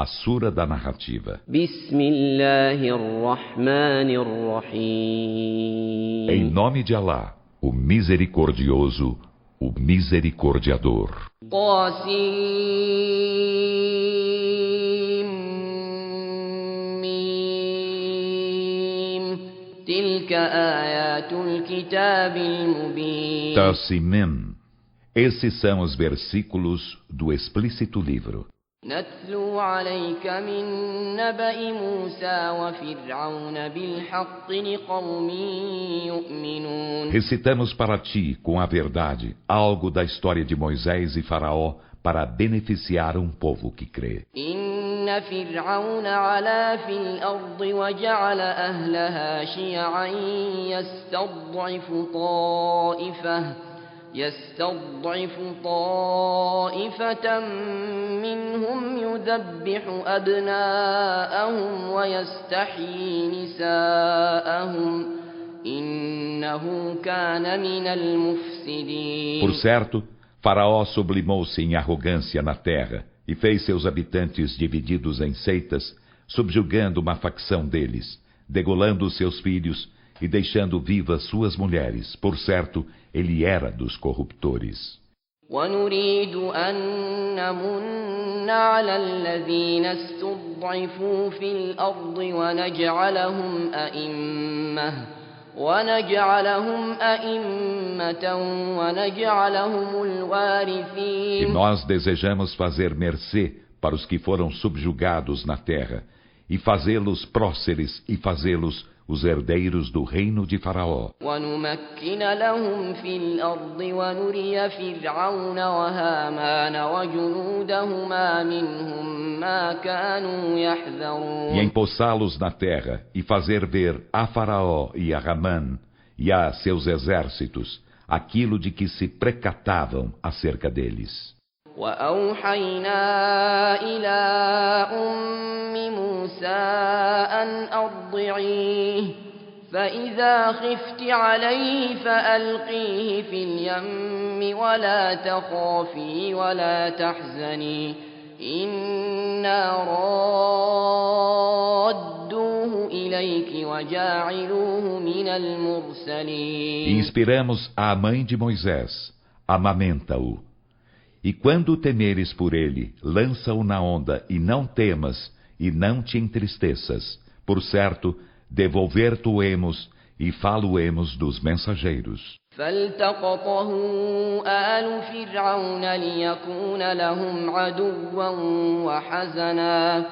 a sura da narrativa. Em nome de Alá, o misericordioso, o misericordiador. Tassimim. Esses são os versículos do explícito livro. نتلو عليك من نبأ موسى وفرعون بالحق لقوم يؤمنون. Recitamos para ti, com a verdade, algo da história de Moisés e Faraó para beneficiar um povo que crê. إن فرعون علا في الأرض وجعل أهلها شيعا يستضعف طائفة منهم يذبح أبناءهم ويستحيي نساءهم إنه كان من المفسدين. Por certo, Faraó sublimou-se em arrogância na terra e fez seus habitantes divididos em seitas, subjugando uma facção deles, degolando seus filhos e deixando vivas suas mulheres. Por certo, ele era dos corruptores. ونريد أن نمن على الذين استضعفوا في الأرض ونجعلهم أئمة ونجعلهم الوارثين. E nós desejamos fazer mercê para os que foram subjugados na terra, e fazê-los próceres e fazê-los os herdeiros do reino de Faraó. ونمكن لهم في الأرض ونري فرعون وهامان وجنودهما منهم ما كانوا يحذرون. E empossá-los na terra e fazer ver a Faraó e a Ramã e a seus exércitos aquilo de que se precatavam acerca deles. وأوحينا إلى أم موسى أن أرضعيه فإذا خفت عليه فألقيه في اليم ولا تخافي ولا تحزني إنا رادوه إليك وجاعلوه من المرسلين. E inspiramos a mãe de Moisés, amamenta-o. E quando temeres por ele, lança-o na onda, e não temas, e não te entristeças. Por certo, devolver-te-emos, e falo-emos dos mensageiros. فالتقطه آل فرعون ليكون لهم عدوا وحزنا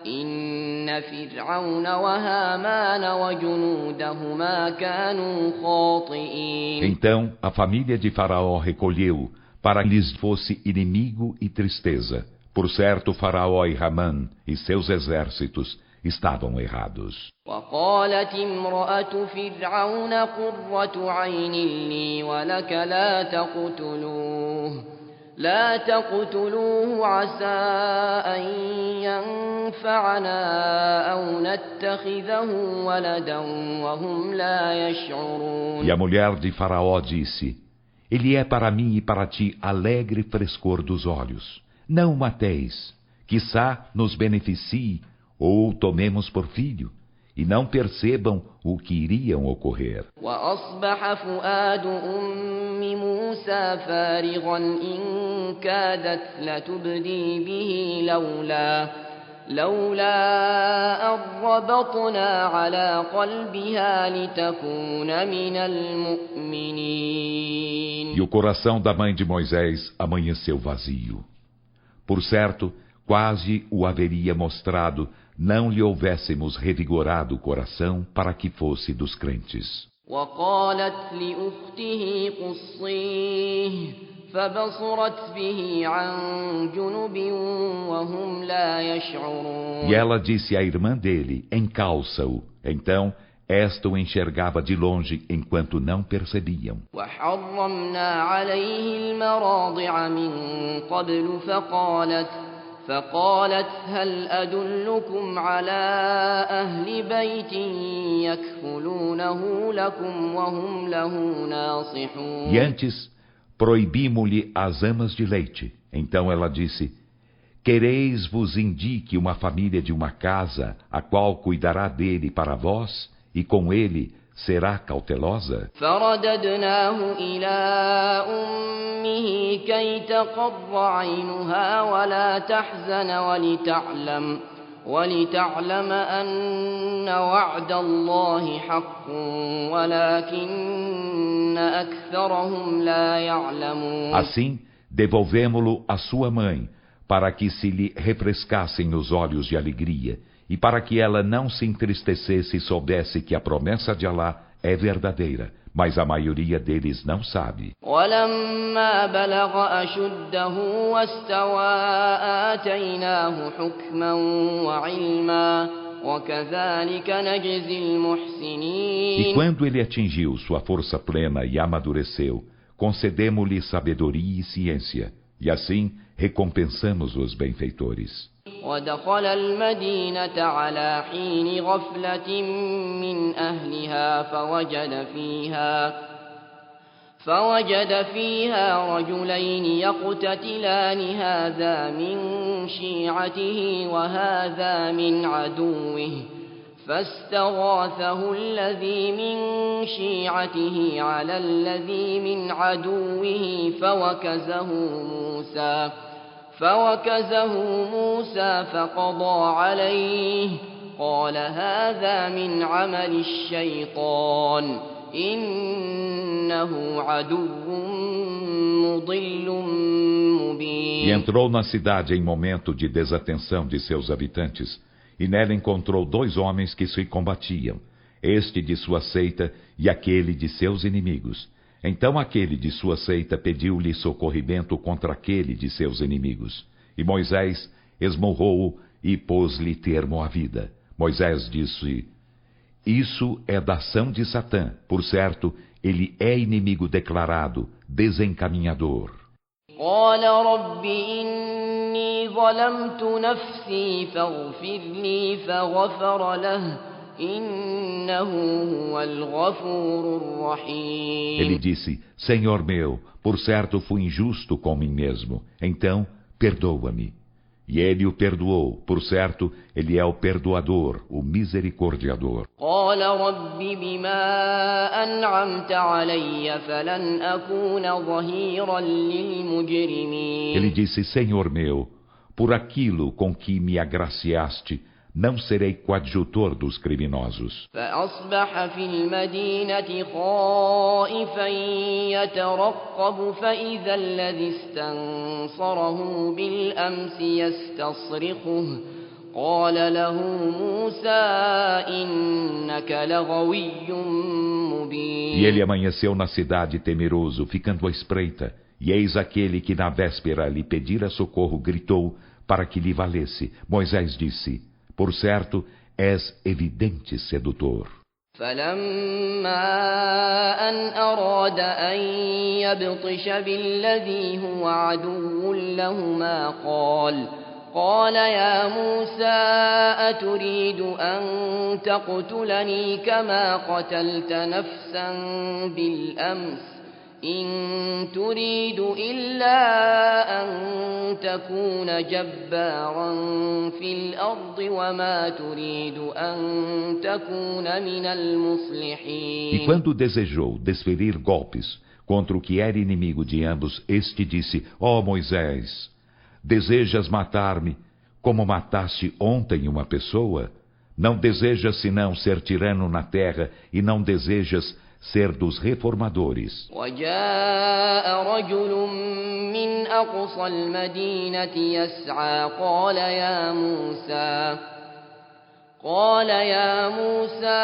إن فرعون وهامان وجنودهما كانوا خاطئين. Então a família de Faraó recolheu para que lhes fosse inimigo e tristeza. Por certo, Faraó e Ramã e seus exércitos estavam errados. وقالت امرأة فرعون قرة عين لي ولك لا تقتلوه عسى أن ينفعنا أو نتخذه ولدا وهم لا يشعرون. E a mulher de Faraó disse: Ele é para mim e para ti alegre frescor dos olhos. Não o mateis, quiçá nos beneficie ou o tomemos por filho, e não percebam o que iriam ocorrer. وأصبح فؤاد أم موسى فارغا إن كادت لتبدي به لولا أن ربطنا على قلبها لتكون من المؤمنين. E o coração da mãe de Moisés amanheceu vazio. Por certo, quase o haveria mostrado, não lhe houvéssemos revigorado o coração para que fosse dos crentes. وقالت لأخته قصيه فبصرت به عن جنب وهم لا يشعرون. E ela disse à irmã dele: encalça-o. Então esta o enxergava de longe enquanto não percebiam. وحرمنا عليه المراضع من قبل فقالت هل أدلكم على أهل بيت يكفلونه لكم وهم له ناصحون. E antes proibimos-lhe as amas de leite. Então ela disse: Quereis vos indique uma família de uma casa, a qual cuidará dele para vós, e com ele será cautelosa? فرددناه إلى أمه كي تقر عينها ولا تحزن ولتعلم أن وعد الله حق ولكن أكثرهم لا يعلمون. Assim, devolvemo-lo à sua mãe, para que se lhe refrescassem os olhos de alegria, e para que ela não se entristecesse e soubesse que a promessa de Alá é verdadeira, mas a maioria deles não sabe. ولما بلغ أشده واستوى آتيناه حكما وعلما وكذلك نجزي E المحسنين. quando ele atingiu sua força plena e amadureceu, concedemo-lhe sabedoria e ciência, e assim recompensamos os benfeitores. ودخل المدينة على حين غفلة من أهلها فوجد فيها رجلين يقتتلان هذا من شيعته وهذا من عدوه فاستغاثه الذي من شيعته على الذي من عدوه فوكزه موسى فقضى عليه قال هذا من عمل الشيطان إنه عدو مضل مبين. E entrou na cidade em momento de desatenção de seus habitantes, e nela encontrou 2 homens que se combatiam, este de sua seita e aquele de seus inimigos. Então aquele de sua seita pediu-lhe socorrimento contra aquele de seus inimigos. E Moisés esmurrou-o e pôs-lhe termo à vida. Moisés disse: Isso é da ação de Satã. Por certo, ele é inimigo declarado, desencaminhador. قال رب إني ظلمت نفسي فاغفر لي فغفر له إنه هو الغفور الرحيم. Ele disse: Senhor meu, por certo fui injusto com mim mesmo, então perdoa-me. E ele o perdoou, por certo, ele é o perdoador, o misericordiador. قال رب بما أنعمت علي فلن أكون ظهيرا للمجرمين. Ele disse: Senhor meu, por aquilo com que me agraciaste, não serei coadjutor dos criminosos. فأصبح في المدينة خائفا يترقب فإذا الذي استنصره بالأمس يستصرخه قال له موسى إنك لغوي مبين. E ele amanheceu na cidade temeroso, ficando à espreita. E eis aquele que na véspera lhe pedira socorro gritou para que lhe valesse. Moisés disse: Por certo, és evidente sedutor. فلما أن أراد أن يبطش بالذي هو عدو لهما قال يا موسى أتريد أن تقتلني كما قتلت نفسا بالأمس إن تريد إلا أن تكون جبارا في الأرض وما تريد أن تكون من المصلحين. E quando desejou desferir golpes contra o que era inimigo de ambos, este disse: Ó Moisés, desejas matar-me como mataste ontem uma pessoa? Não desejas senão ser tirano na terra e não desejas ser dos reformadores. وجاء رجل من أقصى المدينة يسعى قال يا موسى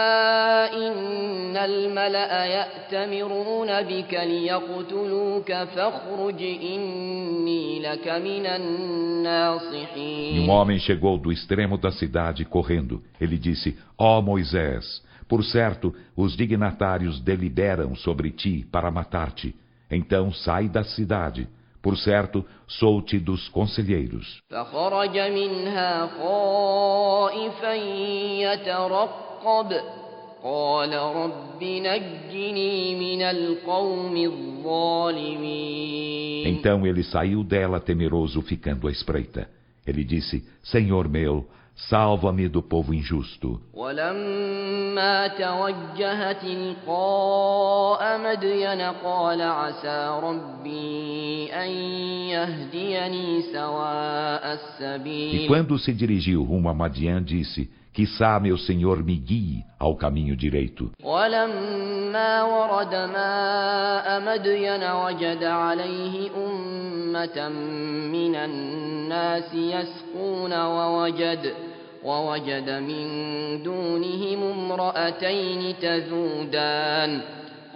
إن الملأ يأتمرون بك ليقتلوك فاخرج إني لك من الناصحين. E um homem chegou do extremo da cidade correndo. Ele disse: Ó Moisés, por certo, os dignatários deliberam sobre ti para matar-te. Então sai da cidade. Por certo, sou-te dos conselheiros. فخرج منها خائفا يترقب قال رب نجني من القوم الظالمين. Então ele saiu dela temeroso, ficando à espreita. Ele disse: Senhor meu, salva-me do povo injusto. ولما توجه تلقاء مدين قال عسى ربي أن يهديني سواء E السبيل quando se dirigiu rumo a Madian, disse: Quiçá meu Senhor me guie ao caminho direito. ولما ورد ماء مدين وجد عليه أمة من الناس يسقون ووجد من دونهم امرأتين تذودان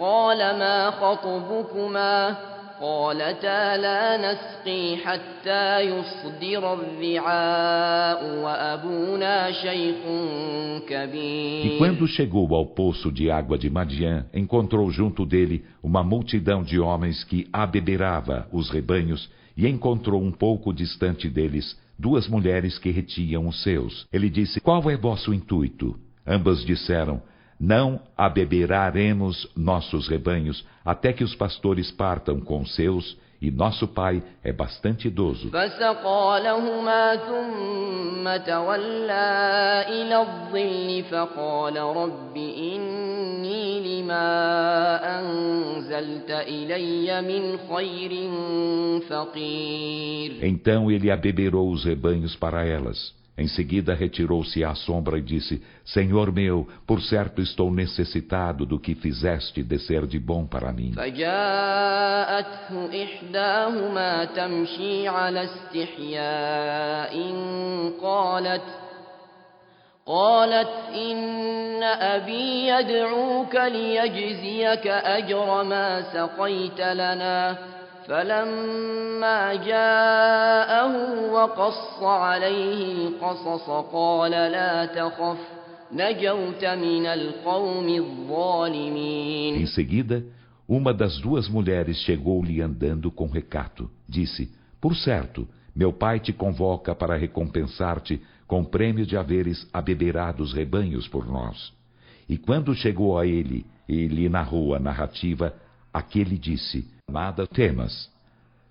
قال ما خطبكما قالتا لا نسقي حتى يصدر الرعاء وأبونا شيخ E كبير. quando chegou ao poço de água de Madian, encontrou junto dele uma multidão de homens que abeberava os rebanhos, e encontrou um pouco distante deles 2 mulheres que retiam os seus. Ele disse: Qual é vosso intuito? Ambas disseram: Não abeberaremos nossos rebanhos até que os pastores partam com os seus, e nosso pai é bastante idoso. فسقى لهما ثم تولى إلى الظل فقال رب إني لما أنزلت إلي من خير فقير. Então ele abeberou os rebanhos para elas. Em seguida retirou-se à sombra e disse: Senhor meu, por certo estou necessitado do que fizeste descer de bom para mim. فجاءته إحداهما تمشي على استحياء قالت إن أبي يدعوك ليجزيك أجر ما سقيت لنا فلما جاءه وقص عليه القصص قال لا تخف نجوت من القوم الظالمين. Em seguida, uma das 2 mulheres chegou-lhe andando com recato. Disse: Por certo, meu pai te convoca para recompensar-te com o prêmio de haveres abeberado os rebanhos por nós. E quando chegou a ele e lhe narrou a narrativa, aquele disse: Nada temas.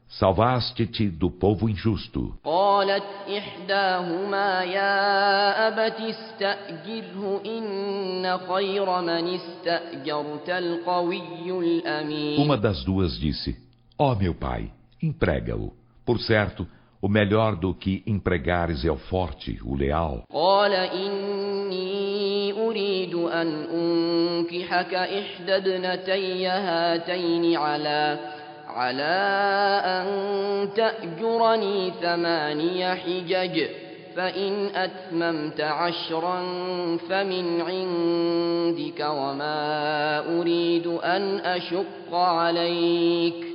Salvaste-te do povo injusto. قالت إحداهما يا أبت استأجره إن خير من استأجرت القوي الأمين. Uma das 2 disse: Ó meu pai, emprega-o. Por certo, o melhor do que empregares é o forte, o leal. قال إني أريد أن أنكحك إحدى ابنتي هاتين على أن تأجرني 8 حجج فإن أتممت 10 فمن عندك وما أريد أن أشق عليك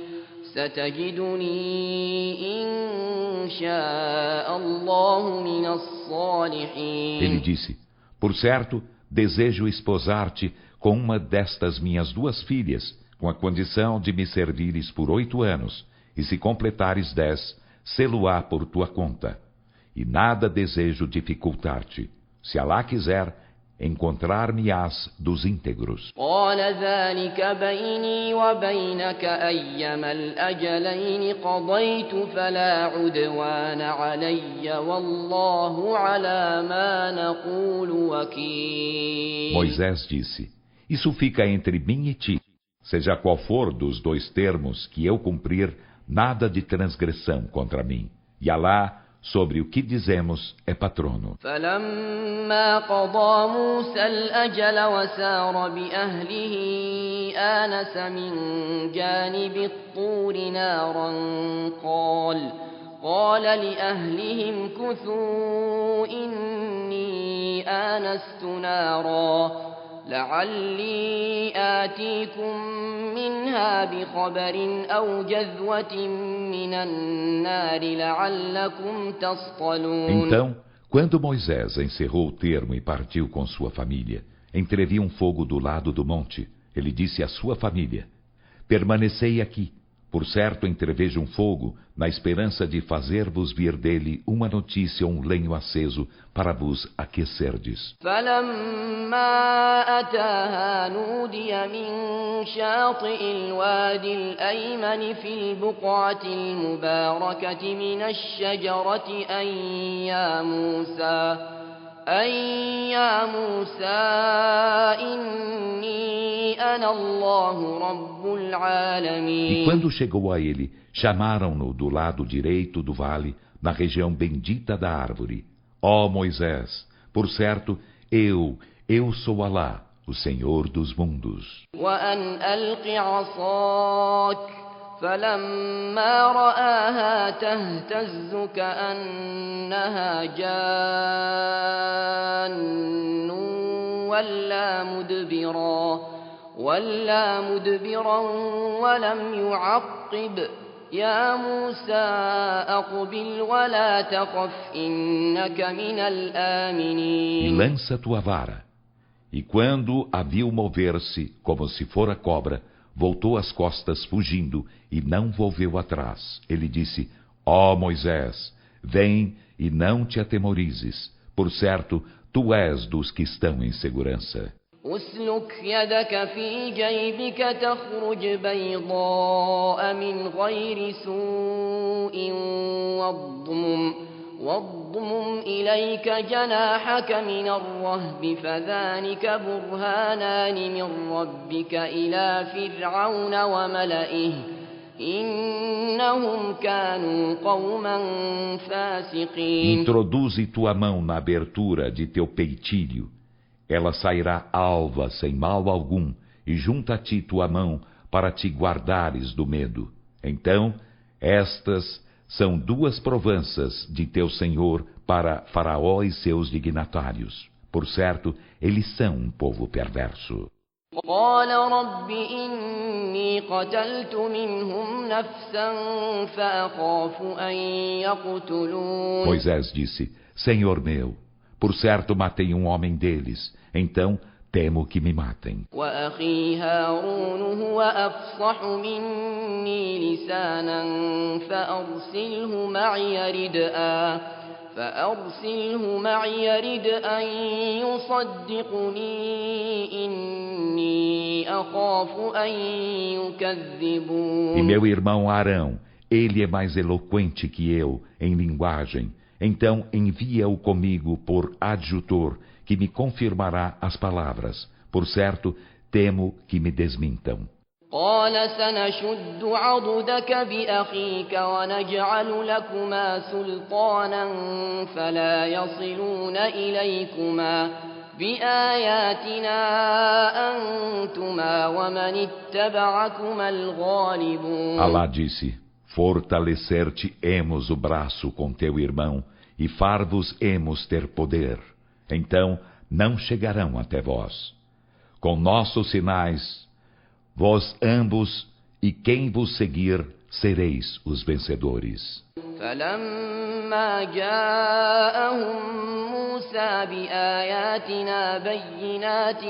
ستجدني إن شاء الله من الصالحين. Ele disse: Por certo, desejo esposar-te com uma destas minhas 2 filhas, com a condição de me servires por 8 anos, e se completares 10, sê-lo-á por tua conta. E nada desejo dificultar-te. Se Alá quiser, encontrar-me-ás dos íntegros. قال ذلك بيني وبينك أيما الأجلين قضيت فلا عدوان علي والله على ما نقول وكيل. Moisés disse: Isso fica entre mim e ti. Seja qual for dos 2 termos que eu cumprir, nada de transgressão contra mim. E Alá, sobre o que dizemos, é patrono. فلما قضى موسى الأجل وسار بأهله آنس من جانب الطور نارا قال لأهلهم كثوا إني آنست نارا لعلي آتيكم منها بخبر أو جذوة من النار لعلكم تصطلون. Então, quando Moisés encerrou o termo e partiu com sua família, entreviu um fogo do lado do monte. Ele disse à sua família: Permanecei aqui, Por certo, entrevejo um fogo, na esperança de fazer-vos vir dele uma notícia ou um lenho aceso, para vos aquecerdes. فلما أتاها نودي من شاطئ الوادي الأيمن في البقعة المباركة من الشجرة أن يا موسى إني أنا الله رب العالمين. E quando chegou a ele, chamaram-no do lado direito do vale, na região bendita da árvore. Ó Moisés, por certo, eu sou Alá, o Senhor dos mundos. وأن ألق عصاك فلما رآها تهتز كأنها جان ولا مدبرا ولم يعقب يا موسى أقبل ولا تخف إنك من E الآمنين. lança tua vara. E quando a viu mover-se, como se fora cobra, voltou as costas fugindo e não volveu atrás. Ele disse: Ó Moisés, vem e não te atemorizes. Por certo, tu és dos que estão em segurança. أسلك يدك في جيبك تخرج بيضاء من غير سوء واضمم إليك جناحك من الرهب فذلك برهانان من ربك إلى فرعون وملئه إنهم كانوا قوما فاسقين. Introduze tua mão na abertura de teu peitilho. Ela sairá alva sem mal algum, e junta a ti tua mão para te guardares do medo. Então, estas são duas provanças de teu Senhor para Faraó e seus dignatários. Por certo, eles são um povo perverso. قال رب إني قتلت منهم نفسا فأخاف أن يقتلون. Moisés disse: Senhor meu, por certo matei um homem deles, então temo que me matem. وأخي هارون هو أفصح مني لسانا فأرسله معي رد أن يصدقني إني أخاف أن يكذبون. E meu irmão Arão, ele é mais eloquente que eu em linguagem. Então envia-o comigo por adjutor, que me confirmará as palavras. Por certo, temo que me desmintam. قال سنشد عضدك بأخيك ونجعل لكما سلطانا فلا يصلون إليكما بآياتنا أنتما ومن اتبعكما الغالبون. Alá disse: Fortalecer-te-emos o braço com teu irmão e far-vos-emos ter poder. Então não chegarão até vós. Com nossos sinais, vós ambos e quem vos seguir sereis os vencedores. فلما جاءهم موسى بآياتنا بينات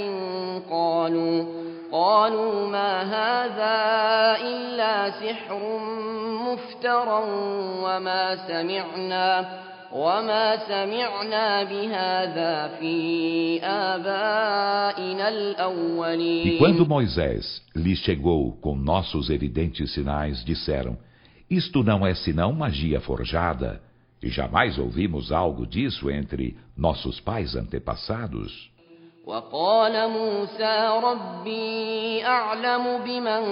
قالوا ما هذا إلا سحر مفترى وما سمعنا بهذا في آبائنا الأولين. E quando Moisés lhes chegou com nossos evidentes sinais, disseram: Isto não é senão magia forjada, e jamais ouvimos algo disso entre nossos pais antepassados. وقال موسى ربي أعلم بمن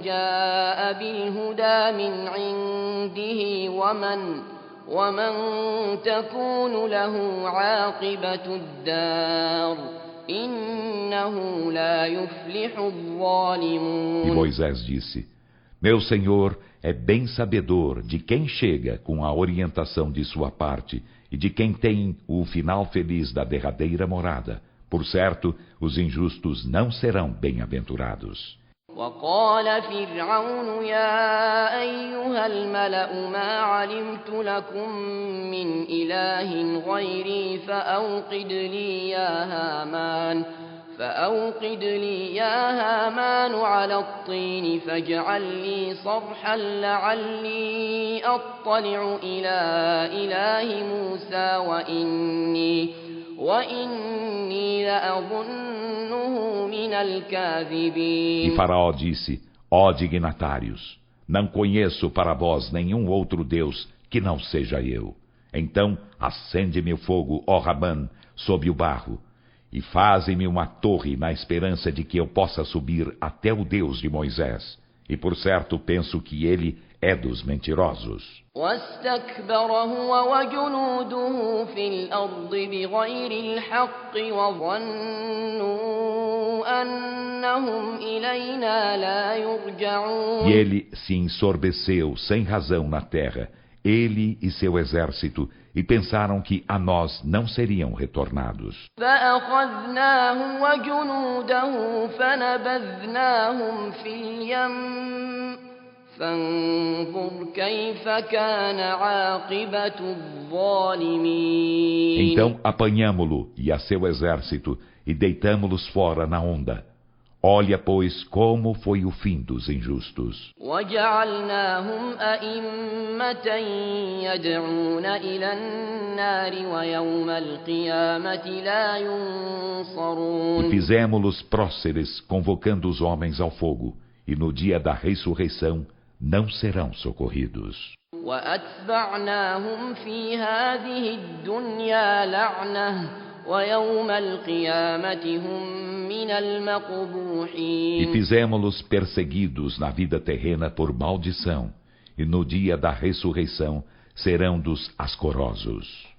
جاء بالهدى من عنده ومن تكون له عاقبة الدار إنه لا يفلح الظالمون. E Moisés disse: Meu Senhor é bem sabedor de quem chega com a orientação de sua parte e de quem tem o final feliz da derradeira morada. Por certo, os injustos não serão bem-aventurados. وقال فرعون يا أيها الملأ ما علمت لكم من إله غيري فأوقد لي يا فأوقد لي يا هامان على الطين فاجعل لي صرحا لعلي أطلع إلى إله موسى وإني لأظنه من الكاذبين. E Faraó disse: ó dignatários, não conheço para vós nenhum outro Deus que não seja eu. Então acende-me o fogo, ó Ramã, sob o barro, e faze-me uma torre na esperança de que eu possa subir até o Deus de Moisés. E por certo penso que ele é dos mentirosos. واستكبر هو وجنوده في الأرض بغير الحق وظنوا أنهم إلينا لا يرجعون. E ele se ensorbeceu sem razão na terra, ele e seu exército, e pensaram que a nós não seriam retornados. فأخذناه وجنوده فنبذناهم في اليم فانظر كيف كان عاقبة الظالمين. Então apanhamo-lo e a seu exército e deitamo-los fora na onda. Olha, pois, como foi o fim dos injustos. وجعلناهم أئمة يدعون إلى النار ويوم القيامة لا ينصرون. E fizemo-los próceres, convocando os homens ao fogo, e no dia da ressurreição não serão socorridos. وأتبعناهم في هذه الدنيا لعنة ويوم القيامة هم من المقبوحين. E fizemo-los perseguidos na vida terrena por maldição, e no dia da ressurreição serão dos ascorosos.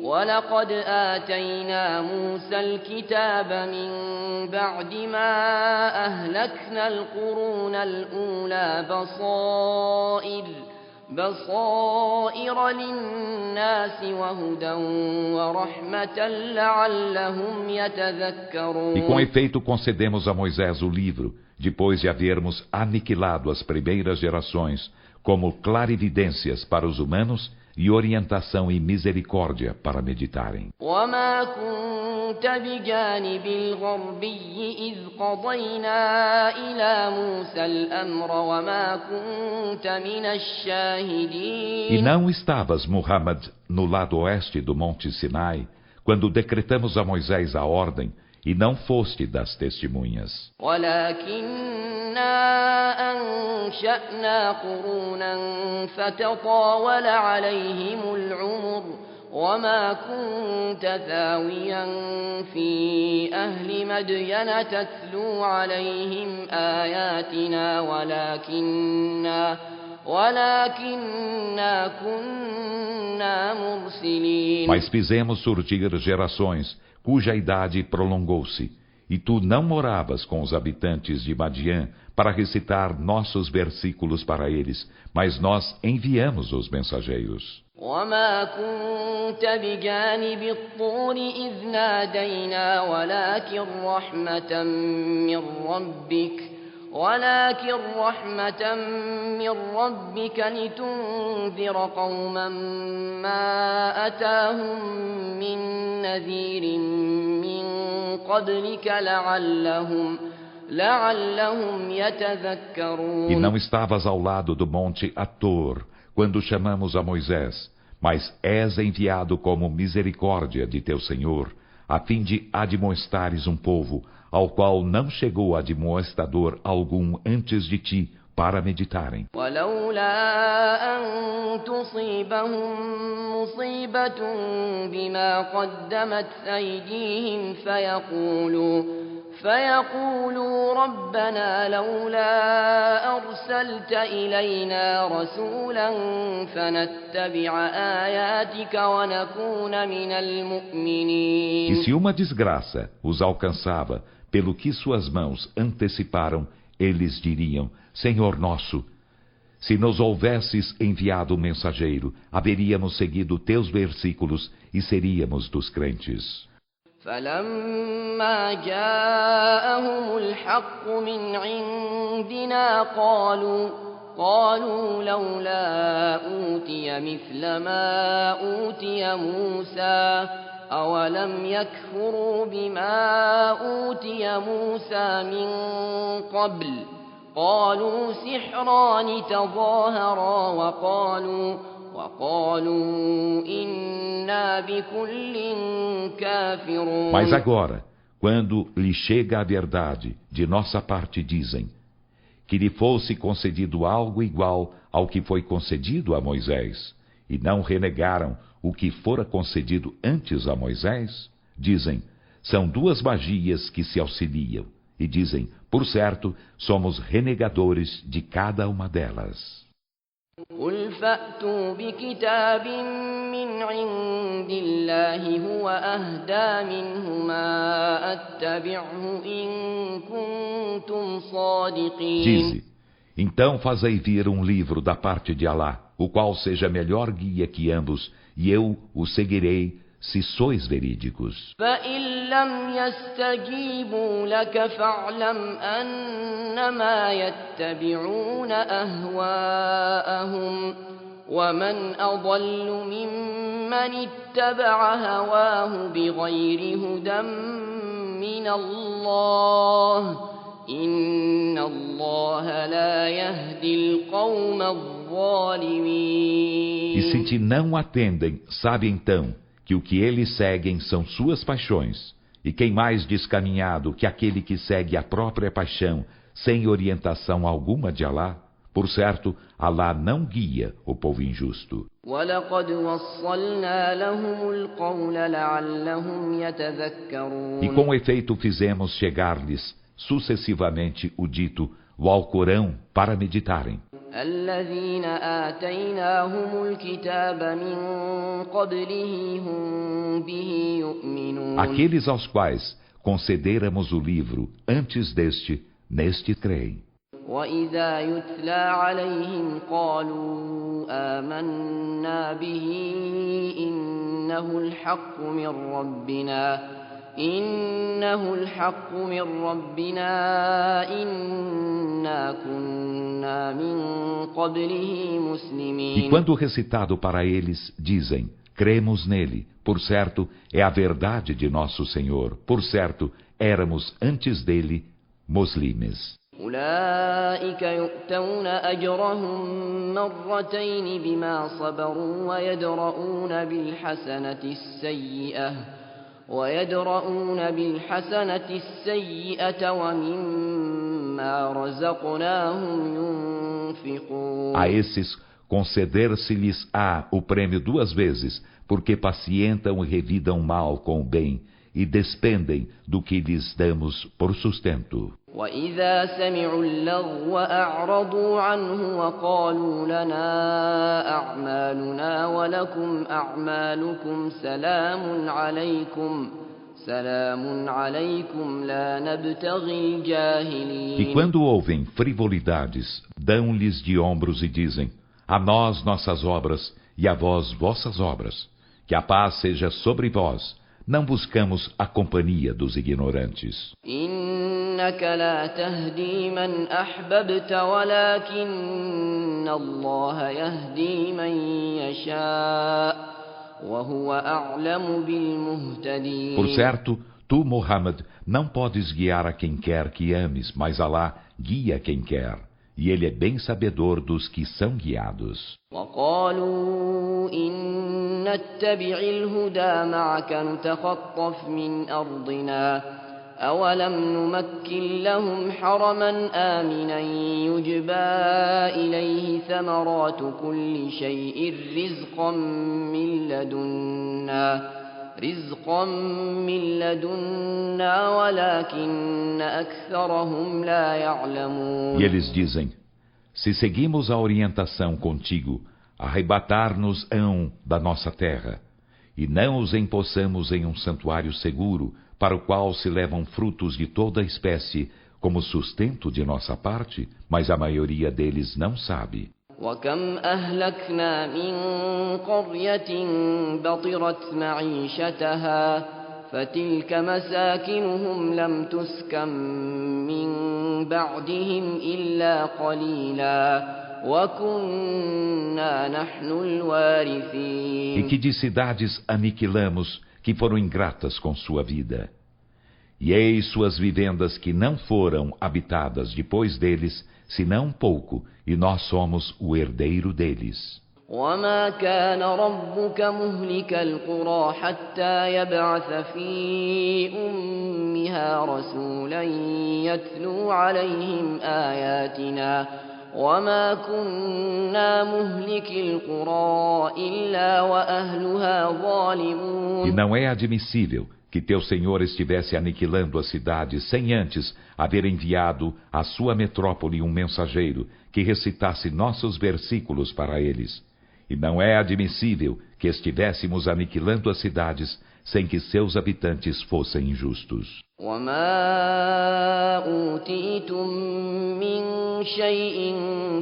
ولقد آتينا موسى الكتاب من بعد ما أهلكنا القرون الأولى بصائر للناس وهدى ورحمة لعلهم يتذكرون. E com efeito concedemos a Moisés o livro, depois de havermos aniquilado as primeiras gerações, como clarividências para os humanos e orientação e misericórdia para meditarem. وما كنت بجانب الغربي إذ قضينا إلى موسى الأمر وما كنت من الشاهدين. E não estavas, Muhammad, no lado oeste do Monte Sinai, quando decretamos a Moisés a ordem, e não foste das testemunhas. ولكننا أنشأنا قرونا فتطاول عليهم العمر وما كنت ثاويا في أهل مدين تتلو عليهم آياتنا ولكننا كنا مرسلين. Mas fizemos surgir gerações cuja idade prolongou-se, e tu não moravas com os habitantes de Madian para recitar nossos versículos para eles, mas nós enviamos os mensageiros. وما كنت بجانب الطور إذ نادينا ولكن رحمة من ربك لتنذر قوما ما أتاهم من نذير من قبلك لعلهم يتذكرون. E não estavas ao lado do monte Ator, quando chamamos a Moisés, mas és enviado como misericórdia de teu Senhor, a fim de admoestares um povo ao qual não chegou admoestador algum antes de ti, para meditarem. ولولا أن تصيبهم مصيبة بما قدمت أيديهم فيقولوا ربنا لولا أرسلت إلينا رسولا فنتبع آياتك ونكون من المؤمنين. E se uma desgraça os alcançava pelo que suas mãos anteciparam, eles diriam: Senhor nosso, se nos houvesses enviado um mensageiro, haveríamos seguido teus versículos e seríamos dos crentes. فلما جاءهم الحق من عندنا قالوا لولا أوتي مثل ما أوتي موسى أولم يكفروا بما أوتي موسى من قبل قالوا سحران تظاهرا وقالوا إنا بكل كافرون. Mas agora, quando lhe chega a verdade, de nossa parte dizem que lhe fosse concedido algo igual ao que foi concedido a Moisés, e não renegaram o que fora concedido antes a Moisés, dizem, são duas magias que se auxiliam, e dizem, por certo, somos renegadores de cada uma delas. قل فأتوا بكتاب من عند الله هو أهدى منهما أتبعه إن كنتم صادقين. Dize, então fazei vir um livro da parte de Alá, o qual seja melhor guia que ambos, e eu o seguirei, se sois verídicos. فإن لم يستجيبوا لك فاعلم أنما يتبعون أهواءهم ومن أضل ممن اتبع هواه بغير هدى من الله إن الله لا يهدي القوم الظالمين. E se te não atendem, sabe então que o que eles seguem são suas paixões, e quem mais descaminhado que aquele que segue a própria paixão, sem orientação alguma de Alá? Por certo, Alá não guia o povo injusto. وَلَقَدْ وَصَّلْنَا لَهُمُ الْقَوْلَ لَعَلَّهُمْ يَتَذَكَّرُونَ. E com efeito fizemos chegar-lhes sucessivamente o dito, o Alcorão, para meditarem. الذين آتيناهم الكتاب من قبله هم به يؤمنون. Aqueles aos quais concederamos o livro antes deste, neste creem. وإذا يتلى عليهم قالوا آمنا به إنه الحق من ربنا إنا كنا من قبله مسلمين. E quando recitado para eles, dizem, cremos nele, por certo, é a verdade de nosso Senhor, por certo, éramos antes dele, muslimes. أولئك يؤتون أجرهم مرتين بما صبروا ويدرؤون بالحسنة السيئة ومما رزقناهم ينفقون. A esses conceder-se-lhes-á o prêmio duas vezes, porque pacientam e revidam mal com o bem, e despendem do que lhes damos por sustento. وإذا سمعوا اللغو أعرضوا عنه وقالوا لنا أعمالنا ولكم أعمالكم سلام عليكم لا نبتغي الجاهلين. E quando ouvem frivolidades, dão-lhes de ombros e dizem, a nós nossas obras e a vós vossas obras, que a paz seja sobre vós. Não buscamos a companhia dos ignorantes. إنك لا تهدي من أحببت ولكن الله يهدي من يشاء وهو أعلم بالمهتدين. Por certo, tu, Muhammad, não podes guiar a quem quer que ames, mas Alá guia quem quer. E ele é bem sabedor dos que são guiados. وقالوا إن نتبع الهدى معك نتخطف من أرضنا أولم نمكن لهم حرما آمنا يجبى إليه ثمرات كل شيء رزقا من لدنا ولكن أكثرهم لا يعلمون. E eles dizem, se seguimos a orientação contigo, arrebatar-nos-ão da nossa terra, e não os empossamos em um santuário seguro, para o qual se levam frutos de toda a espécie, como sustento de nossa parte, mas a maioria deles não sabe. وكم أهلكنا من قرية بطرت معيشتها فتلك مساكنهم لم تسكن من بعدهم إلا قليلا وكنا نحن الوارثين. E que de cidades aniquilamos que foram ingratas com sua vida. E eis suas vivendas que não foram habitadas depois deles, senão um pouco, e nós somos o herdeiro deles. وما كان ربك مهلك القرى حتى يبعث في أمها رسولا يتلو عليهم آياتنا وما كنا مهلك القرى إلا وأهلها ظالمون. E não é admissível que teu Senhor estivesse aniquilando as cidades sem antes haver enviado à sua metrópole um mensageiro que recitasse nossos versículos para eles. E não é admissível que estivéssemos aniquilando as cidades sem que seus habitantes fossem injustos. وما أوتيتم من شيء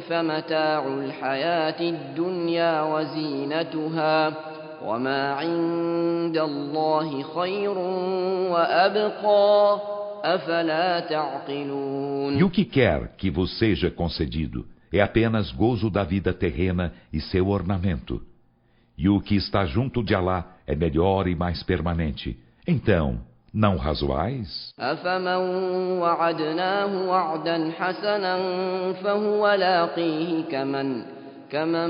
فمتاع الحياة الدنيا وزينتها وما عند الله خير وأبقى أفلا تعقلون. E o que quer que vos seja concedido é apenas gozo da vida terrena e seu ornamento. E o que está junto de Alá é melhor e mais permanente. Então, não razoais? أفمن وعدناه وعدا حسنا فهو لاقيه كمن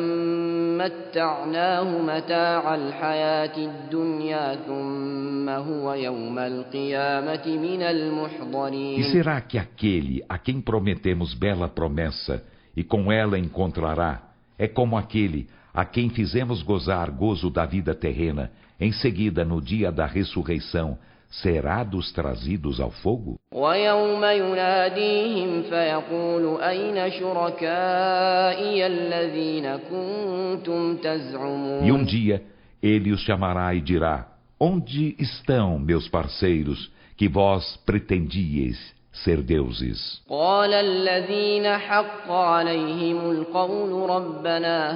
متعناه متاع الحياة الدنيا ثم هو يوم القيامة من المحضرين. E será que aquele a quem prometemos bela promessa e com ela encontrará, é como aquele a quem fizemos gozar gozo da vida terrena, em seguida, no dia da ressurreição, será dos trazidos ao fogo? ويوم يناديهم فيقول أين شركائي الذين كنتم تزعمون. E um dia ele os chamará e dirá: onde estão meus parceiros que vós pretendíeis ser deuses? قال الذين حق عليهم القول ربنا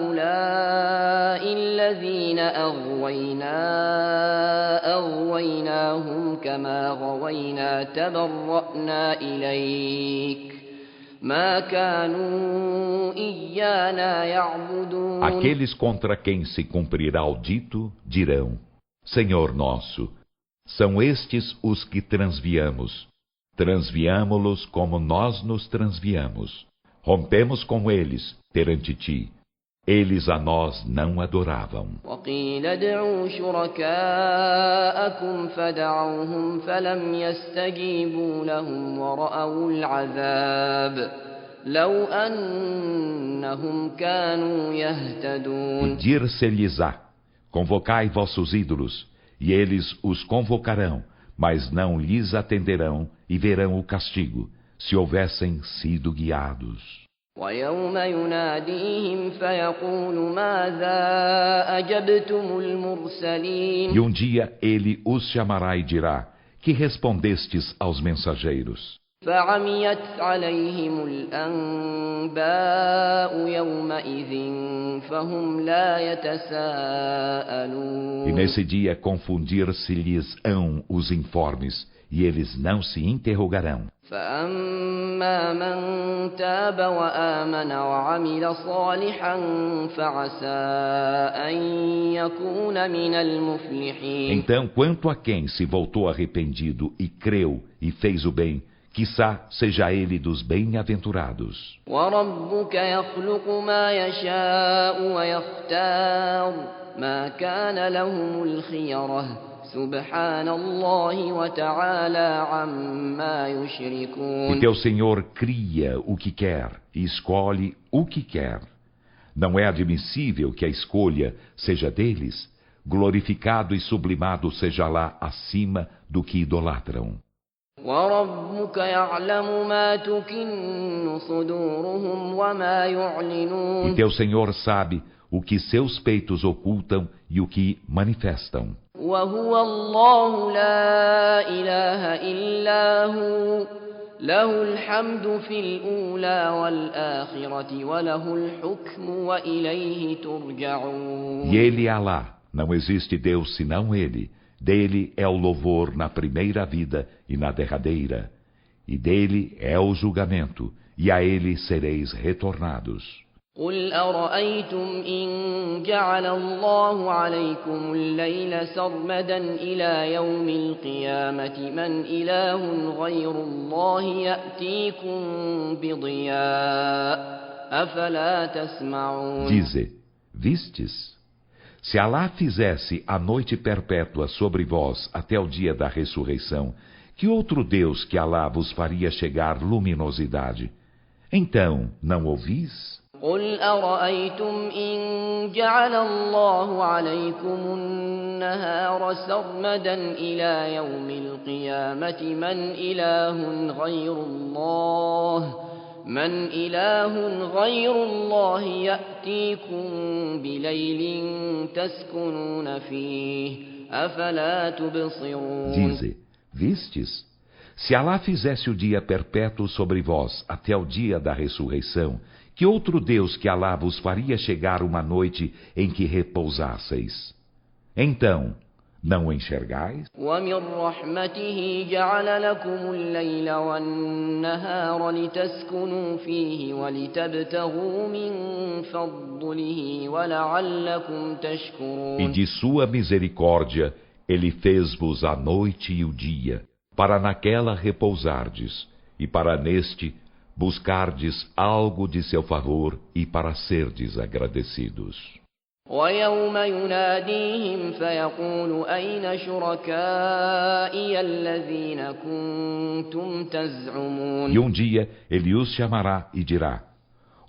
هؤلاء الذين أغويناهم كما غوينا تبرأنا إليك ما كانوا إيانا يعبدون. Aqueles contra quem se cumprirá o dito dirão: Senhor nosso, são estes os que transviamos. Transviamo-los como nós nos transviamos. Rompemos com eles perante ti. Eles a nós não adoravam. وقيل ادعوا شركاءكم فدعوهم فلم يستجيبوا لهم ورأوا العذاب لو أنهم كانوا يهتدون. E dir-se-lhes-á: convocai vossos ídolos, e eles os convocarão, mas não lhes atenderão e verão o castigo, se houvessem sido guiados. ويوم يناديهم فيقول ماذا أجبتم المرسلين. E um dia ele os chamará e dirá: que respondestes aos mensageiros? فعميت عليهم الأنباء يومئذ فهم لا يتساءلون. E nesse dia confundir-se-lhes-ão os informes, e eles não se interrogarão. فأما من تاب وآمن وعمل صالحا فعسى أن يكون من المفلحين. Então, quanto a quem se voltou arrependido e creu e fez o bem, quiçá seja ele dos bem-aventurados. وربك يخلق ما يشاء ويختار ما كان لهم الخيرة سبحان الله وتعالى عما يشركون. E teu Senhor cria o que quer e escolhe o que quer. Não é admissível que a escolha seja deles. Glorificado e sublimado seja lá acima do que idolatram. وربك يعلم ما تكن صدورهم وما يعلنون. E teu Senhor sabe o que seus peitos ocultam e o que manifestam. وهو الله لا إله إلا هو له الحمد في الأولى والآخرة وله الحكم وإليه ترجعون. E ele é Alá, não existe Deus senão ele. Dele é o louvor na primeira vida e na derradeira. E dele é o julgamento, e a ele sereis retornados. قل أرأيتم إن جعل الله عليكم الليل سرمدا إلى يوم القيامة من إله غير الله يأتيكم بضياء أفلا تسمعون. Dize, vistes? Se Alá fizesse a noite perpétua sobre vós até o dia da ressurreição, que outro Deus que Alá vos faria chegar luminosidade? Então, não ouvis? قل أرأيتم إن جعل الله عليكم النهار سرمدا إلى يوم القيامة من إله غير الله يأتيكم بليل تسكنون فيه أفلا تبصرون. Dize, vistes? Se Alá fizesse o dia perpétuo sobre vós até o dia da ressurreição, que outro Deus que Alá vos faria chegar uma noite em que repousasseis? Então, não o enxergais? ومن رحمته جعل لكم الليل والنهار لتسكنوا فيه ولتبتغوا من فضله ولعلكم تشكرون. E de sua misericórdia, Ele fez-vos a noite e o dia, para naquela repousardes, e para neste buscardes algo de seu favor e para serdes agradecidos. ويوم يناديهم فيقول أين شركائي الذين كنتم تزعمون. E dia ele os chamará e dirá: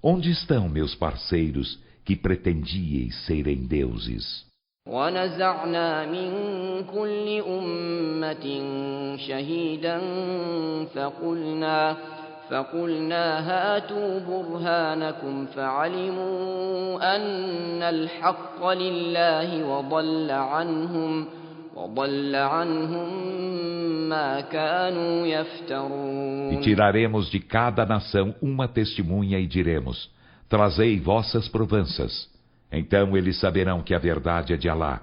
onde estão meus parceiros que pretendieis serem deuses? ونزعنا من كل أمة شهيدا فقلنا هاتوا برهانكم فعلموا أن الحق لله وضل عنهم ما كانوا يفترون. E tiraremos de cada nação uma testemunha e diremos: trazei vossas provanças. Então eles saberão que a verdade é de Alá,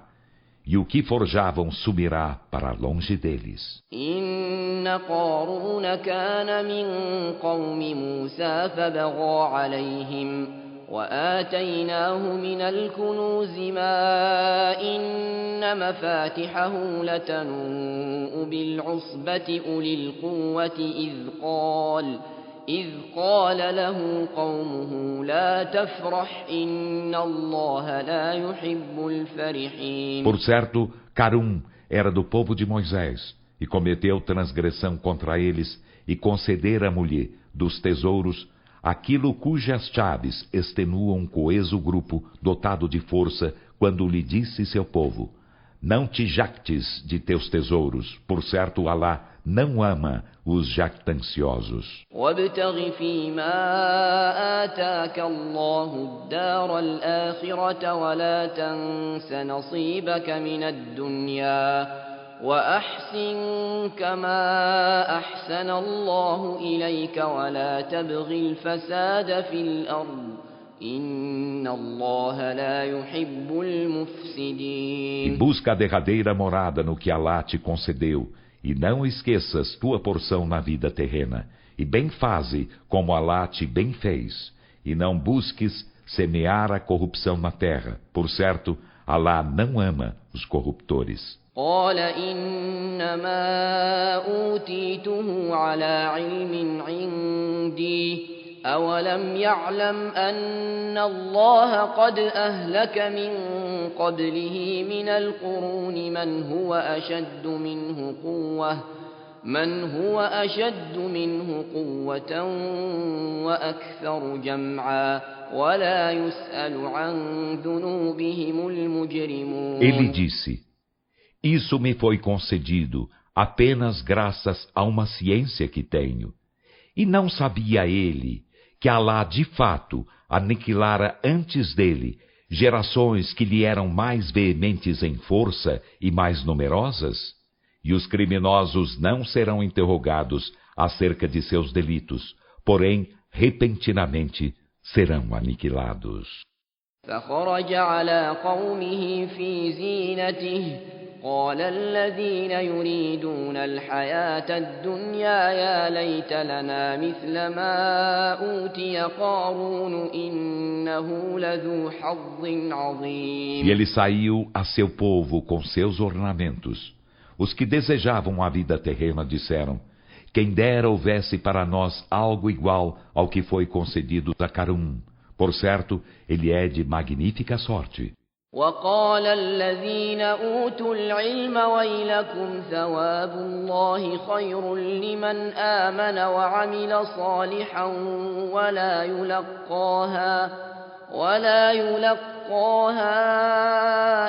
e o que forjavam sumirá para longe deles. إن قارون كان من قوم موسى فبغى عليهم وآتيناه من الكنوز ما إن مفاتحه لتنوء بالعصبة أولي القوة إذ قال له قومه لا تفرح إن الله لا يحب الفرحين. Por certo, Carum era do povo de Moisés, e cometeu transgressão contra eles, e concedera-lhe dos tesouros aquilo cujas chaves extenuam um coeso grupo dotado de força, quando lhe disse seu povo: não te jactes de teus tesouros, por certo Alá não ama os jactanciosos. وابتغ فيما آتاك الله الدار الآخرة ولا تنس نصيبك من الدنيا وأحسن كما أحسن الله إليك ولا تبغ الفساد في الأرض إن الله لا يحب المفسدين. E busca a derradeira morada no que Alá te concedeu, e não esqueças tua porção na vida terrena, e bem faze como Alá te bem fez, e não busques semear a corrupção na terra, por certo, Alá não ama os corruptores. قال إنما أوتيته على علم عندي أولم يعلم أن الله قد أهلك من قبله من القرون من هو أشد منه قوة وأكثر جمعا ولا يسأل عن ذنوبهم المجرمون. Ele disse: isso me foi concedido apenas graças a uma ciência que tenho. E não sabia ele que Alá de fato aniquilara antes dele gerações que lhe eram mais veementes em força e mais numerosas? E os criminosos não serão interrogados acerca de seus delitos, porém, repentinamente serão aniquilados. فخرج على قومه في زينته قال الذين يريدون الحياة الدنيا يا ليت لنا مثل ما أوتي قارون إنه لذو حظ عظيم. E ele saiu a seu povo com seus ornamentos. Os que desejavam a vida terrena disseram: quem dera houvesse para nós algo igual ao que foi concedido a Carum. Por certo, ele é de magnífica sorte. وقال الذين أوتوا العلم ويلكم ثواب الله خير لمن آمن وعمل صالحا ولا يلقاها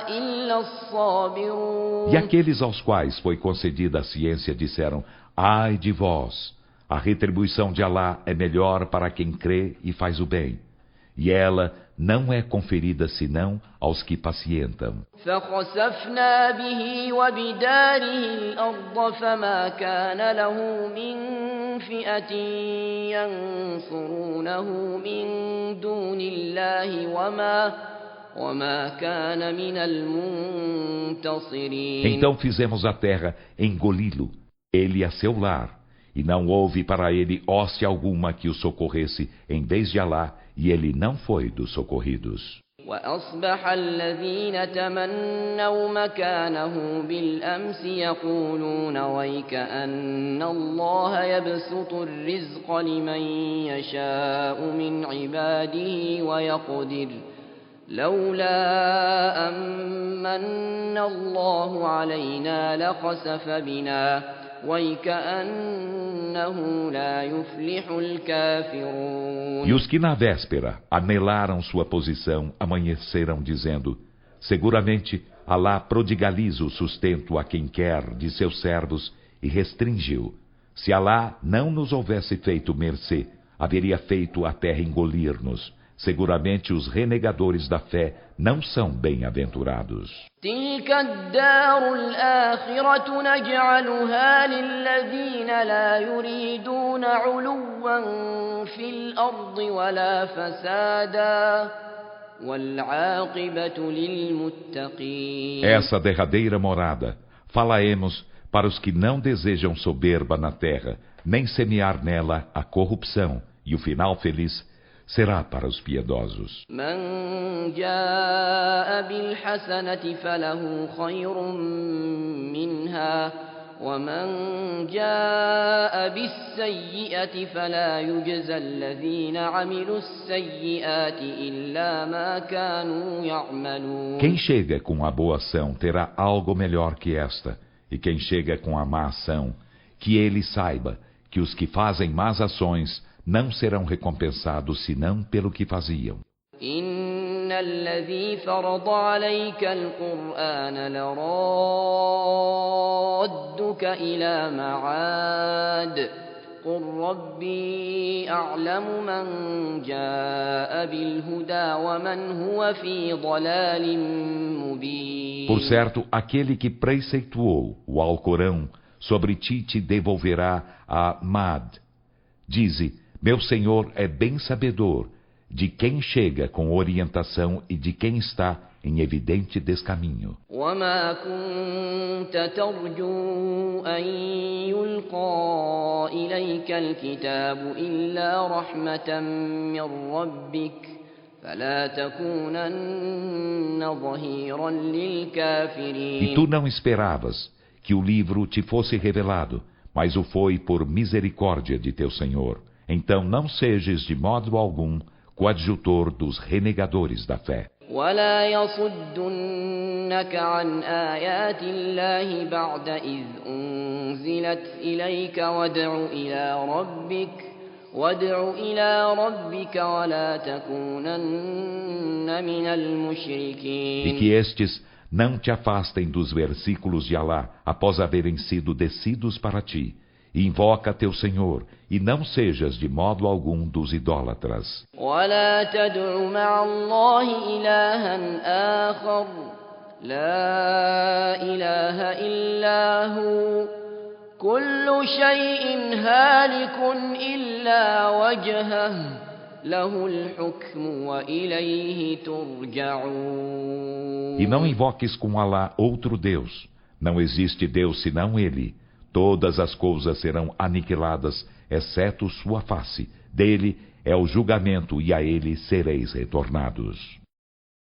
إلا الصابرون. E aqueles aos quais foi concedida a ciência disseram: ai de vós! A retribuição de Alá é melhor para quem crê e faz o bem. E ela não é conferida senão aos que pacientam. فخسفنا به وبداره الأرض فما كان له من فئة ينصرونه من دون الله وما كان من المنتصرين. Então fizemos a terra engoli-lo, ele a seu lar, e não houve para ele hóstia alguma que o socorresse em vez de Alá, e ele não foi dos socorridos. وأصبح الذين تمنوا مكانه بالأمس يقولون ويكأن الله يبسط الرزق لمن يشاء من عباده ويقدر لولا أمن الله علينا لخسف بنا ويكأنه لا يفلح الكافرون. E os que na véspera anelaram sua posição amanheceram dizendo: seguramente Alá prodigaliza o sustento a quem quer de seus servos e restringiu. Se Alá não nos houvesse feito mercê, haveria feito a terra engolir-nos. Seguramente os renegadores da fé não são bem-aventurados. تلك الدار الآخرة نجعلها للذين لا يريدون علوا في الأرض ولا فسادا والعاقبة للمتقين. Essa derradeira morada falaemos para os que não desejam soberba na terra, nem semear nela a corrupção, e o final feliz será para os piedosos. من جاء بالحسنة فله خير منها ومن جاء بالسيئة فلا يجزى الذين عملوا السيئات إلا ما كانوا يعملون. Quem chega com a boa ação terá algo melhor que esta, e quem chega com a má ação, que ele saiba que os que fazem más ações não serão recompensados senão pelo que faziam. إن الذي فرض عليك القرآن لرادك إلى معاد قل ربي أعلم من جاء بالهدى ومن هو في ضلال مبين. Por certo, aquele que preceituou o Alcorão sobre ti te devolverá a Mad. Dize: meu Senhor é bem sabedor de quem chega com orientação e de quem está em evidente descaminho. وما كنت ترجو أن يلقى إليك الكتاب إلا رحمة من ربك فلا تكونن ظهيرا للكافرين. E tu não esperavas que o livro te fosse revelado, mas o foi por misericórdia de teu Senhor. Então não sejas de modo algum coadjutor dos renegadores da fé. ولا يصدنك عن آيات الله بعد إذ أنزلت إليك وادع إلى ربك ولا تكونن من المشركين. E que estes não te afastem dos versículos de Alá após haverem sido descidos para ti. E invoca teu Senhor, e não sejas de modo algum dos idólatras. ولا تدع مع الله إلها آخر لا إله إلا هو كل شيء هالك إلا وجهه له الحكم وإليه ترجعون. E não invoques com Alá outro Deus, Não existe Deus senão Ele. Todas as coisas serão aniquiladas, exceto sua face. Dele é o julgamento e a Ele sereis retornados.